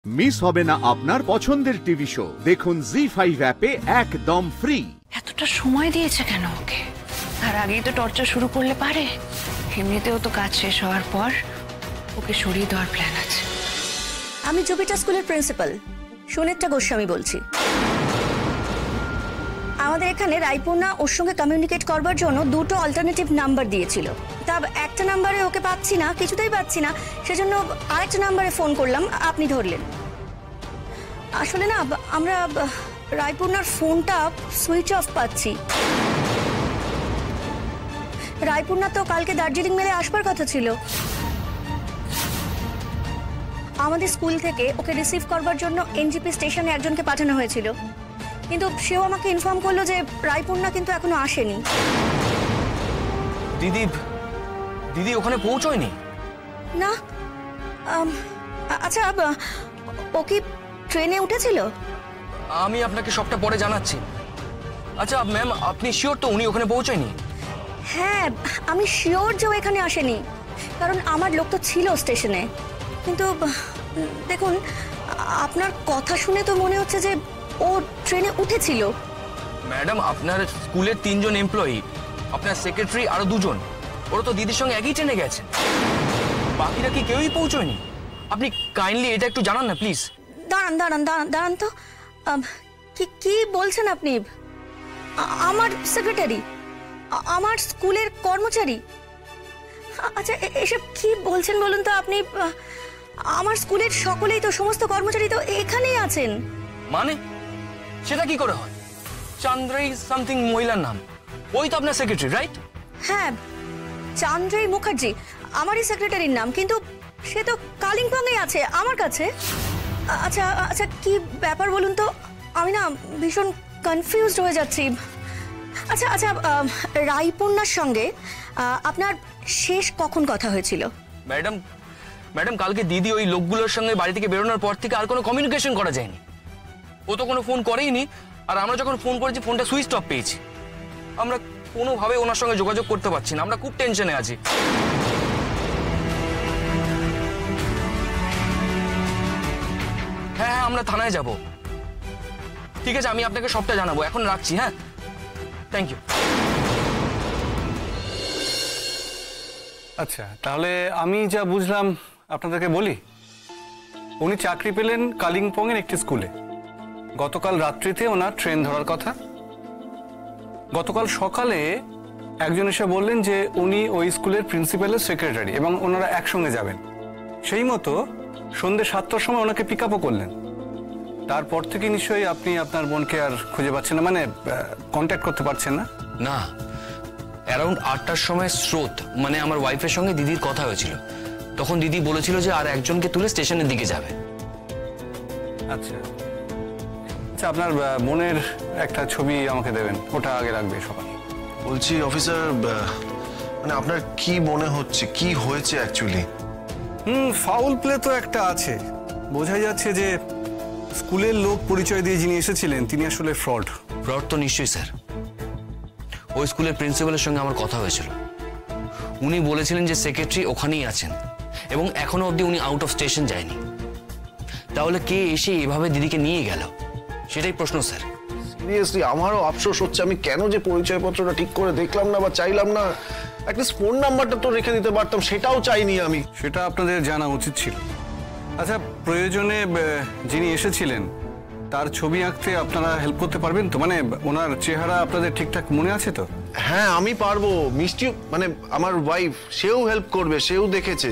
Miss হবে না আপনার পছন্দের টিভি শো। দেখুন জি5 অ্যাপে একদম ফ্রি। এতটা সময় দিয়েছে কেন ওকে? তার আগেই তো টর্চার শুরু করলে পারে। এমনিতেও তো কাজ শেষ হওয়ার পর ওকে সরিয়ে দেওয়ার প্ল্যান আছে। আমি জুপিটার স্কুলের প্রিন্সিপাল সুনেত্রা গোস্বামী বলছি। আমাদের এখানে রায়পূর্ণা ওর সঙ্গে কমিউনিকেট করবার জন্য দুটো অল্টারনেটিভ নাম্বার দিয়েছিল। তা একটা নাম্বারে ওকে পাচ্ছি না, কিছুতেই পাচ্ছি না, সেজন্য আরেকটা নাম্বারে ফোন করলাম, আপনি ধরলেন। আসলে না আমরা রায়পূর্ণার ফোনটা সুইচ অফ পাচ্ছি। রায়পূর্ণা তো কালকে দার্জিলিং মেলে আসবার কথা ছিল। আমাদের স্কুল থেকে ওকে রিসিভ করবার জন্য এনজিপি স্টেশনে একজনকে পাঠানো হয়েছিল, কিন্তু সেও আমাকে ইনফর্ম করলো যে রায়পূর্ণা কিন্তু এখনো আসেনি। দিদি ওখানে পৌঁছয়নি? না। আচ্ছা, ও কি ট্রেনে উঠেছিল? আমি আপনাকে সবটা পরে জানাচ্ছি। আচ্ছা ম্যাম, আপনি শিওর তো উনি ওখানে পৌঁছয়নি? হ্যাঁ, আমি শিওর যে ও এখানে আসেনি, কারণ আমার লোক তো ছিল স্টেশনে। কিন্তু দেখুন, আপনার কথা শুনে তো মনে হচ্ছে যে ও ট্রেনে উঠেছিল। ম্যাডাম, আপনার স্কুলের 3 জন এমপ্লয়ি, আপনার সেক্রেটারি আরো 2 জন, ওরা তো দিদির সঙ্গে একই ট্রেনে গেছেন। বাকিরা কি কেউই পৌঁছয়নি? আপনি কাইন্ডলি এটা একটু জানান না প্লিজ। দাঁড়ান তো, কি বলছেন আপনি? আমার সেক্রেটারি, আমার স্কুলের কর্মচারী? আচ্ছা, এসব কি বলছেন বলুন তো আপনি? আমার স্কুলের সকলেই তো, সমস্ত কর্মচারী তো এখানেই আছেন। মানে সেটা কি করে হয়? চান্দ্রাই সামথিং মহিলার নাম, ওই তো আপনার সেক্রেটারি, রাইট? হ্যাঁ, চান্দ্রাই মুখার্জি আমারই সেক্রেটারির নাম, কিন্তু সে তো কালিম্পংয়ে আছে আমার কাছে। আচ্ছা, কি ব্যাপার বলুন তো? আমি না ভীষণ কনফিউজড হয়ে যাচ্ছি। আচ্ছা, রায়পূর্ণার সঙ্গে আপনার শেষ কখন কথা হয়েছিল? ম্যাডাম কালকে দিদি ওই লোকগুলোর সঙ্গে বাড়ি থেকে বেরোনোর পর থেকে আর কোনো কমিউনিকেশন করা যায়নি। ও তো কোনো ফোন করেইনি, আর আমরা যখন ফোন করেছি ফোনটা সুইচ অফ পেয়েছি। আমরা কোনোভাবে ওনার সঙ্গে যোগাযোগ করতে পারছি না, আমরা খুব টেনশনে আছি। হ্যাঁ, আমরা থানায় যাব। ঠিক আছে, আমি আপনাকে সবটা জানাবো। এখন রাখছি, হ্যাঁ, থ্যাংক ইউ। আচ্ছা, তাহলে আমি যা বুঝলাম আপনাদেরকে বলি। উনি চাকরি পেলেন কালিম্পংয়ের একটি স্কুলে। গতকাল রাত্রিতে ওনার ট্রেন ধরার কথা। গতকাল সকালে একজন এসে বললেন যে উনি ওই স্কুলের প্রিন্সিপালের সেক্রেটারি এবং ওনারা একসঙ্গে যাবেন। সেই মতো সন্ধ্যে 7টার সময় ওনাকে পিক আপও করলেন। তারপর থেকে নিশ্চয়ই আপনি আপনার বোনকে আর খুঁজে পাচ্ছেন না, মানে কন্ট্যাক্ট করতে পারছেন না? না, অ্যারাউন্ড 8টার সময় স্রোত মানে আমার ওয়াইফের সঙ্গে দিদির কথা হয়েছিল। তখন দিদি বলেছিল যে আর একজনকে তুলে স্টেশনের দিকে যাবে। আচ্ছা, আপনার বোনের একটা ছবি আমাকে দেবেন, ওটা আগে রাখবে সকাল। বলছি অফিসার, মানে আপনার কি মনে হচ্ছে, কি হয়েছে অ্যাকচুয়ালি? ফাউল প্লে তো একটা আছে। বোঝাই যাচ্ছে যে স্কুলের লোক পরিচয় দিয়ে যিনি এসেছিলেন তিনি আসলে ফ্রড তো নিশ্চয়ই স্যার। ওই স্কুলের প্রিন্সিপালের সঙ্গে আমার কথা হয়েছিল। উনি বলেছিলেন যে সেক্রেটারি ওখানেই আছেন এবং এখনো অবধি উনি আউট অফ স্টেশন যায়নি। তাহলে কে এসে এভাবে দিদিকে নিয়ে গেল, সেটাই প্রশ্ন স্যার। সিরিয়াসলি আমারও আফসোস হচ্ছে, আমি কেন যে পরিচয়পত্রটা ঠিক করে দেখলাম না বা চাইলাম না। অ্যাটলিস্ট ফোন নাম্বারটা তো রেখে দিতে পারতাম, সেটাও চাইনি আমি। সেটা আপনাদের জানা উচিত ছিল। আচ্ছা, প্রয়োজনে যিনি এসেছিলেন তার ছবি আঁকতে আপনারা হেল্প করতে পারবেন তো? মানে ওনার চেহারা আপনাদের ঠিকঠাক মনে আছে তো? হ্যাঁ, আমি পারবো। মিষ্টি মানে আমার ওয়াইফ, সেও হেল্প করবে, সেও দেখেছে।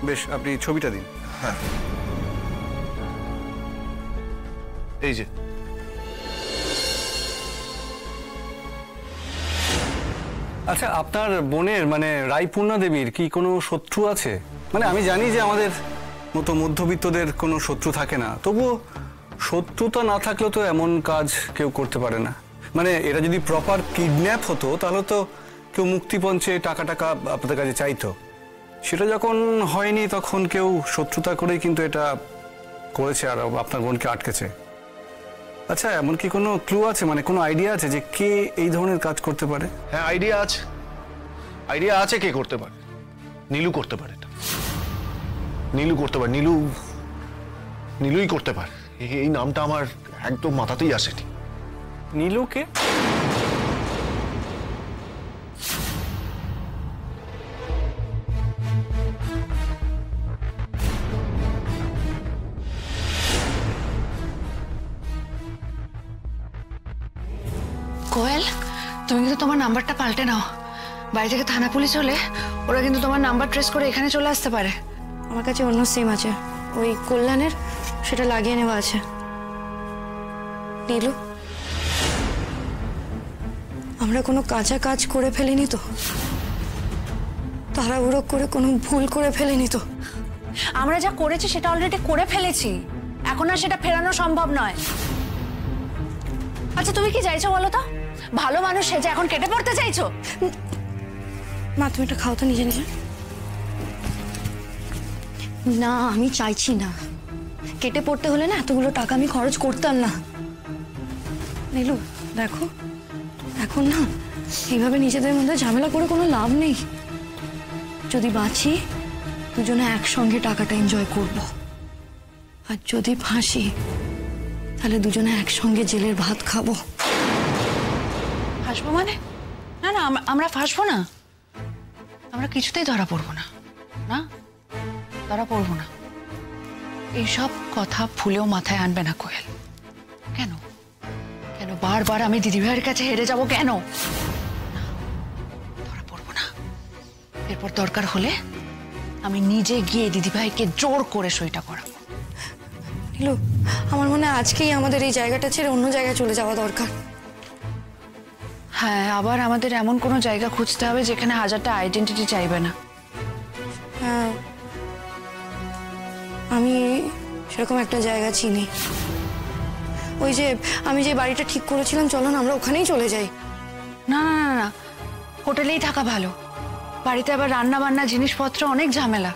বেশ, আপনি ছবিটা দিন। হ্যাঁ, এই যে। আচ্ছা, আপনার বোনের মানে রায়পূর্ণা দেবীর কি কোনো শত্রু আছে? মানে আমি জানি যে আমাদের মতো মধ্যবিত্তদের কোনো শত্রু থাকে না, তবুও শত্রুতা না থাকলেও তো এমন কাজ কেউ করতে পারে না। মানে এরা যদি প্রপার কিডন্যাপ হতো তাহলে তো কেউ মুক্তিপঞ্চে টাকা আপনাদের কাছে চাইতো। সেটা যখন হয়নি তখন কেউ শত্রুতা করেই কিন্তু এটা করেছে আর আপনার বোনকে আটকেছে। আচ্ছা, এমন কি কোনো ক্লু আছে, মানে কোনো আইডিয়া আছে যে কে এই ধরনের কাজ করতে পারে? হ্যাঁ, আইডিয়া আছে কে করতে পারে। নীলু করতে পারে এটা। নীলু করতে পারে। নীলুই করতে পারে। এই নামটা আমার একদম মাথাতেই আসেনি। নীলুকে? কোয়েল, তুমি কিন্তু তোমার নাম্বারটা পাল্টে নাও। বাড়ি থেকে থানা পুলিশ হলে ওরা কিন্তু তোমার নাম্বার ট্রেস করে এখানে চলে আসতে পারে। আমার কাছে অন্য সিম আছে, ওই কল্যাণের, সেটা লাগিয়ে নেওয়া আছে। নীলু, আমরা কোনো কাঁচা কাজ করে ফেলিনি তো? তাড়াহুড়ো করে কোনো ভুল করে ফেলিনি তো? আমরা যা করেছি সেটা অলরেডি করে ফেলেছি, এখন আর সেটা ফেরানো সম্ভব নয়। আচ্ছা তুমি কি চাইছো বলো তো? ভালো মানুষ সেজে এখন কেটে পড়তে চাইছো? মা তুমি একটা খাও তো নিজে নিজে। না, আমি চাইছি না। কেটে পড়তে হলে না এতগুলো টাকা আমি খরচ করতাম না। নীলু দেখো, এখন না এইভাবে নিজেদের মধ্যে ঝামেলা করে কোনো লাভ নেই। যদি বাঁচি দুজনে একসঙ্গে টাকাটা এনজয় করব, আর যদি ফাঁসি তাহলে দুজনে একসঙ্গে জেলের ভাত খাবো। ফাঁসবো মানে? না না, আমরা ফাঁসবো না। আমরা কিছুতেই ধরা পড়বো না। না, ধরা পড়বো না। এইসব কথা ভুলেও মাথায় আনবে না কোয়েল। কেন কেন বারবার আমি দিদিভাইয়ের কাছে হেরে যাব কেন? না, ধরা পড়বো না। এরপর দরকার হলে আমি নিজে গিয়ে দিদিভাইকে জোর করে সইটা করাবো। নীলু, আমার মনে হয় আজকেই আমাদের এই জায়গাটা ছেড়ে অন্য জায়গায় চলে যাওয়া দরকার। হ্যাঁ, আবার আমাদের এমন কোনো জায়গা খুঁজতে হবে যেখানে হাজারটা আইডেন্টিটি চাইবে না। হ্যাঁ, আমি সেরকম একটা জায়গা চিনি। ওই যে আমি যে বাড়িটা ঠিক করেছিলাম, চলো না আমরা ওখানেই চলে যাই। না না না না, হোটেলেই থাকা ভালো। বাড়িতে আবার রান্না বান্না জিনিসপত্র অনেক ঝামেলা।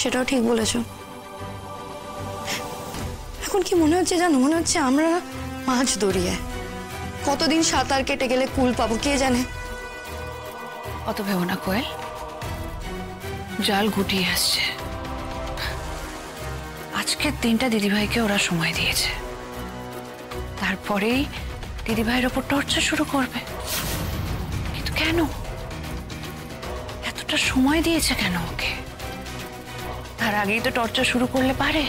সেটাও ঠিক বলেছো। এখন কি মনে হচ্ছে জানো, মনে হচ্ছে আমরা মাছ দরিয়ায়। কতদিন সাঁতার কেটে গেলে কুল পাবো কে জানে। অত ভেবো না কোয়েল, জাল গুটিয়ে আসছে। আজকের দিনটা দিদিভাইকে ওরা সময় দিয়েছে, তারপরেই দিদিভাইয়ের ওপর টর্চার শুরু করবে। কিন্তু কেন এতটা সময় দিয়েছে কেন ওকে? তার আগেই তো টর্চার শুরু করলে পারে।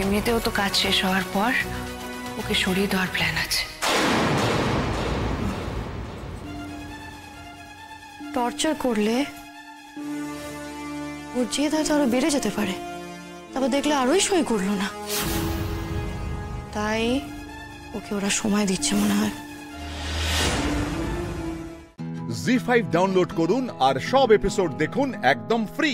এমনিতেও তো কাজ শেষ হওয়ার পর ওকে সরিয়ে দেওয়ার প্ল্যান আছে। টর্চার করলে ওর জেদ হয়তো আরো বেড়ে যেতে পারে। তারপর দেখলে আরোই সই করলো না, তাই ওকে ওরা সময় দিচ্ছে মনে হয়। জি5 ডাউনলোড করুন আর সব এপিসোড দেখুন একদম ফ্রি।